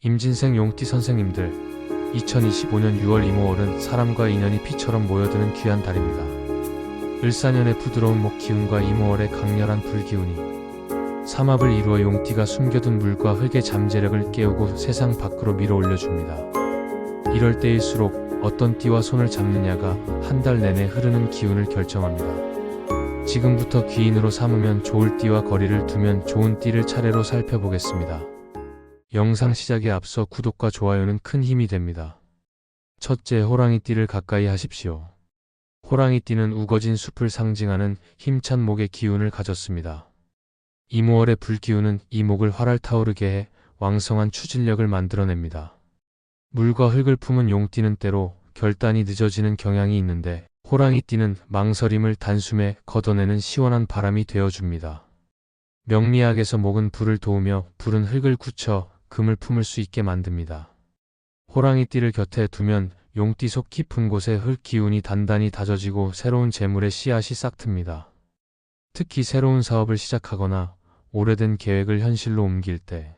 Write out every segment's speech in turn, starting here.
임진생 용띠 선생님들, 2025년 6월 이모월은 사람과 인연이 피처럼 모여드는 귀한 달입니다. 을사년의 부드러운 목 기운과 이모월의 강렬한 불 기운이 삼합을 이루어 용띠가 숨겨둔 물과 흙의 잠재력을 깨우고 세상 밖으로 밀어 올려줍니다. 이럴 때일수록 어떤 띠와 손을 잡느냐가 한 달 내내 흐르는 기운을 결정합니다. 지금부터 귀인으로 삼으면 좋을 띠와 거리를 두면 좋은 띠를 차례로 살펴보겠습니다. 영상 시작에 앞서 구독과 좋아요는 큰 힘이 됩니다. 첫째, 호랑이띠를 가까이 하십시오. 호랑이띠는 우거진 숲을 상징하는 힘찬 목의 기운을 가졌습니다. 이모월의 불기운은 이 목을 활활 타오르게 해 왕성한 추진력을 만들어냅니다. 물과 흙을 품은 용띠는 때로 결단이 늦어지는 경향이 있는데 호랑이띠는 망설임을 단숨에 걷어내는 시원한 바람이 되어줍니다. 명리학에서 목은 불을 도우며 불은 흙을 굳혀 금을 품을 수 있게 만듭니다. 호랑이띠를 곁에 두면 용띠 속 깊은 곳에 흙 기운이 단단히 다져지고 새로운 재물의 씨앗이 싹틉니다. 특히 새로운 사업을 시작하거나 오래된 계획을 현실로 옮길 때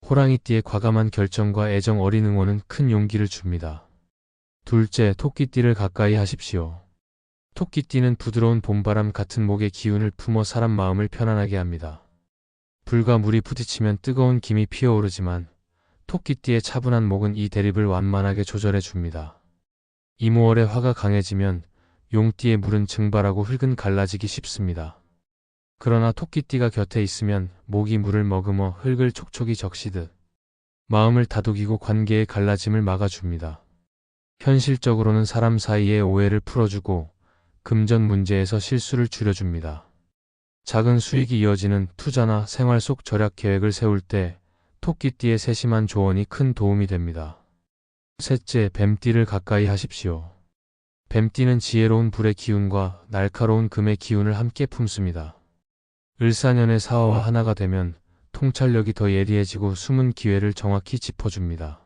호랑이띠의 과감한 결정과 애정 어린 응원은 큰 용기를 줍니다. 둘째, 토끼띠를 가까이 하십시오. 토끼띠는 부드러운 봄바람 같은 목의 기운을 품어 사람 마음을 편안하게 합니다. 불과 물이 부딪히면 뜨거운 김이 피어오르지만 토끼띠의 차분한 목은 이 대립을 완만하게 조절해 줍니다. 이모월의 화가 강해지면 용띠의 물은 증발하고 흙은 갈라지기 쉽습니다. 그러나 토끼띠가 곁에 있으면 목이 물을 머금어 흙을 촉촉이 적시듯 마음을 다독이고 관계의 갈라짐을 막아줍니다. 현실적으로는 사람 사이의 오해를 풀어주고 금전 문제에서 실수를 줄여줍니다. 작은 수익이 이어지는 투자나 생활 속 절약 계획을 세울 때 토끼띠의 세심한 조언이 큰 도움이 됩니다. 셋째, 뱀띠를 가까이 하십시오. 뱀띠는 지혜로운 불의 기운과 날카로운 금의 기운을 함께 품습니다. 을사년의 사화와 하나가 되면 통찰력이 더 예리해지고 숨은 기회를 정확히 짚어줍니다.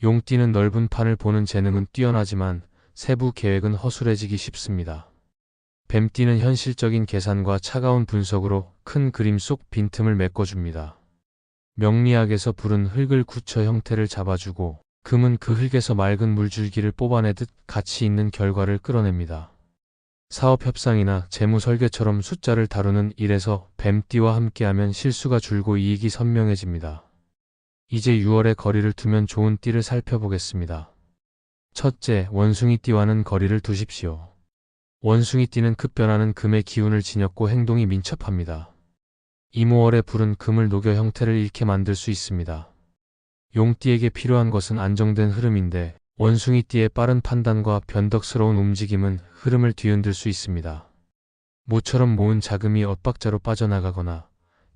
용띠는 넓은 판을 보는 재능은 뛰어나지만 세부 계획은 허술해지기 쉽습니다. 뱀띠는 현실적인 계산과 차가운 분석으로 큰 그림 속 빈틈을 메꿔줍니다. 명리학에서 불은 흙을 굳혀 형태를 잡아주고 금은 그 흙에서 맑은 물줄기를 뽑아내듯 가치 있는 결과를 끌어냅니다. 사업 협상이나 재무 설계처럼 숫자를 다루는 일에서 뱀띠와 함께하면 실수가 줄고 이익이 선명해집니다. 이제 6월에 거리를 두면 좋은 띠를 살펴보겠습니다. 첫째, 원숭이띠와는 거리를 두십시오. 원숭이띠는 급변하는 금의 기운을 지녔고 행동이 민첩합니다. 이모월의 불은 금을 녹여 형태를 잃게 만들 수 있습니다. 용띠에게 필요한 것은 안정된 흐름인데 원숭이띠의 빠른 판단과 변덕스러운 움직임은 흐름을 뒤흔들 수 있습니다. 모처럼 모은 자금이 엇박자로 빠져나가거나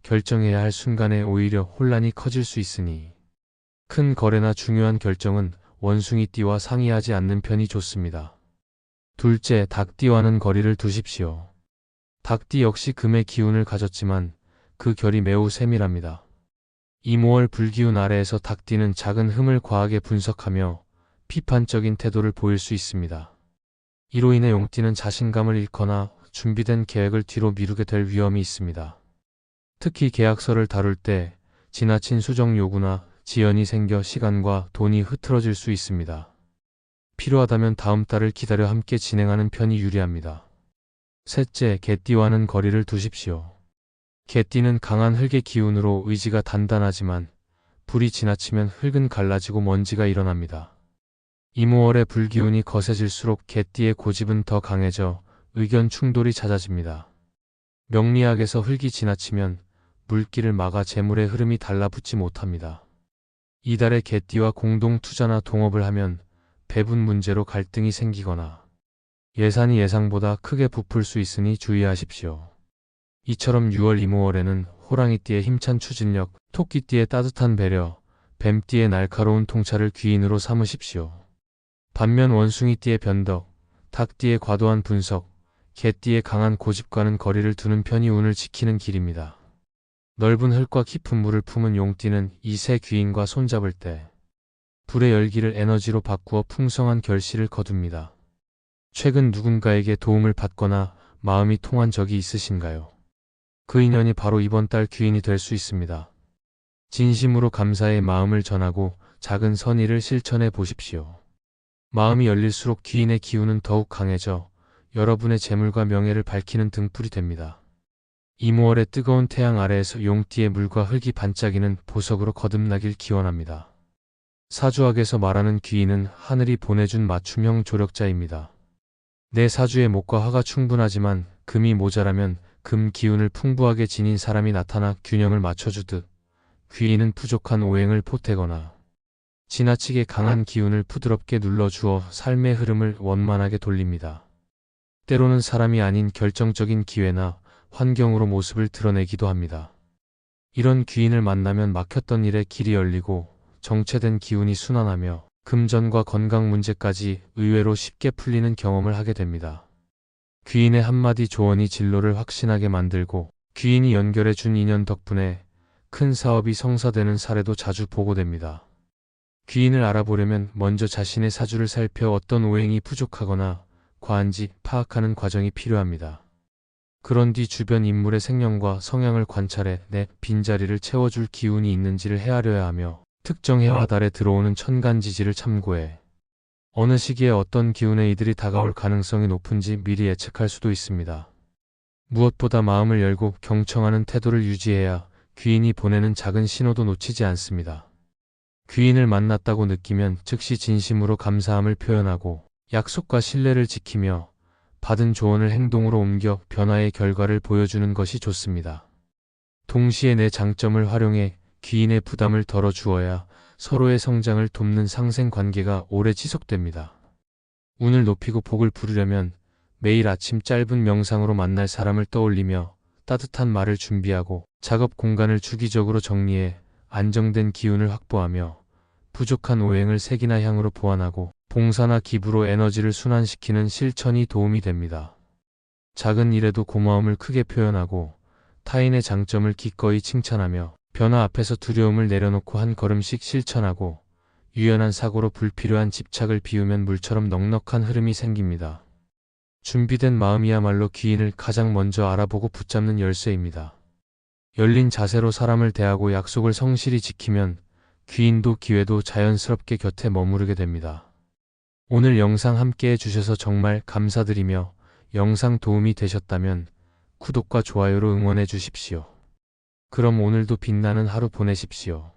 결정해야 할 순간에 오히려 혼란이 커질 수 있으니 큰 거래나 중요한 결정은 원숭이띠와 상의하지 않는 편이 좋습니다. 둘째, 닭띠와는 거리를 두십시오. 닭띠 역시 금의 기운을 가졌지만 그 결이 매우 세밀합니다. 이모월 불기운 아래에서 닭띠는 작은 흠을 과하게 분석하며 비판적인 태도를 보일 수 있습니다. 이로 인해 용띠는 자신감을 잃거나 준비된 계획을 뒤로 미루게 될 위험이 있습니다. 특히 계약서를 다룰 때 지나친 수정 요구나 지연이 생겨 시간과 돈이 흐트러질 수 있습니다. 필요하다면 다음 달을 기다려 함께 진행하는 편이 유리합니다. 셋째, 개띠와는 거리를 두십시오. 개띠는 강한 흙의 기운으로 의지가 단단하지만 불이 지나치면 흙은 갈라지고 먼지가 일어납니다. 이모월의 불기운이 거세질수록 개띠의 고집은 더 강해져 의견 충돌이 잦아집니다. 명리학에서 흙이 지나치면 물길을 막아 재물의 흐름이 달라붙지 못합니다. 이달에 개띠와 공동 투자나 동업을 하면 배분 문제로 갈등이 생기거나 예산이 예상보다 크게 부풀 수 있으니 주의하십시오. 이처럼 6월 이모월에는 호랑이띠의 힘찬 추진력, 토끼띠의 따뜻한 배려, 뱀띠의 날카로운 통찰을 귀인으로 삼으십시오. 반면 원숭이띠의 변덕, 닭띠의 과도한 분석, 개띠의 강한 고집과는 거리를 두는 편이 운을 지키는 길입니다. 넓은 흙과 깊은 물을 품은 용띠는 이 세 귀인과 손잡을 때 불의 열기를 에너지로 바꾸어 풍성한 결실을 거둡니다. 최근 누군가에게 도움을 받거나 마음이 통한 적이 있으신가요? 그 인연이 바로 이번 달 귀인이 될 수 있습니다. 진심으로 감사의 마음을 전하고 작은 선의를 실천해 보십시오. 마음이 열릴수록 귀인의 기운은 더욱 강해져 여러분의 재물과 명예를 밝히는 등불이 됩니다. 이모월의 뜨거운 태양 아래에서 용띠의 물과 흙이 반짝이는 보석으로 거듭나길 기원합니다. 사주학에서 말하는 귀인은 하늘이 보내준 맞춤형 조력자입니다. 내 사주에 목과 화가 충분하지만 금이 모자라면 금 기운을 풍부하게 지닌 사람이 나타나 균형을 맞춰주듯 귀인은 부족한 오행을 보태거나 지나치게 강한 기운을 부드럽게 눌러주어 삶의 흐름을 원만하게 돌립니다. 때로는 사람이 아닌 결정적인 기회나 환경으로 모습을 드러내기도 합니다. 이런 귀인을 만나면 막혔던 일에 길이 열리고 정체된 기운이 순환하며 금전과 건강 문제까지 의외로 쉽게 풀리는 경험을 하게 됩니다. 귀인의 한마디 조언이 진로를 확신하게 만들고 귀인이 연결해 준 인연 덕분에 큰 사업이 성사되는 사례도 자주 보고됩니다. 귀인을 알아보려면 먼저 자신의 사주를 살펴 어떤 오행이 부족하거나 과한지 파악하는 과정이 필요합니다. 그런 뒤 주변 인물의 생년과 성향을 관찰해 내 빈자리를 채워줄 기운이 있는지를 헤아려야 하며 특정 해와 달에 들어오는 천간지지를 참고해 어느 시기에 어떤 기운의 이들이 다가올 가능성이 높은지 미리 예측할 수도 있습니다. 무엇보다 마음을 열고 경청하는 태도를 유지해야 귀인이 보내는 작은 신호도 놓치지 않습니다. 귀인을 만났다고 느끼면 즉시 진심으로 감사함을 표현하고 약속과 신뢰를 지키며 받은 조언을 행동으로 옮겨 변화의 결과를 보여주는 것이 좋습니다. 동시에 내 장점을 활용해 귀인의 부담을 덜어주어야 서로의 성장을 돕는 상생관계가 오래 지속됩니다. 운을 높이고 복을 부르려면 매일 아침 짧은 명상으로 만날 사람을 떠올리며 따뜻한 말을 준비하고 작업 공간을 주기적으로 정리해 안정된 기운을 확보하며 부족한 오행을 색이나 향으로 보완하고 봉사나 기부로 에너지를 순환시키는 실천이 도움이 됩니다. 작은 일에도 고마움을 크게 표현하고 타인의 장점을 기꺼이 칭찬하며 변화 앞에서 두려움을 내려놓고 한 걸음씩 실천하고 유연한 사고로 불필요한 집착을 비우면 물처럼 넉넉한 흐름이 생깁니다. 준비된 마음이야말로 귀인을 가장 먼저 알아보고 붙잡는 열쇠입니다. 열린 자세로 사람을 대하고 약속을 성실히 지키면 귀인도 기회도 자연스럽게 곁에 머무르게 됩니다. 오늘 영상 함께 해주셔서 정말 감사드리며 영상 도움이 되셨다면 구독과 좋아요로 응원해 주십시오. 그럼 오늘도 빛나는 하루 보내십시오.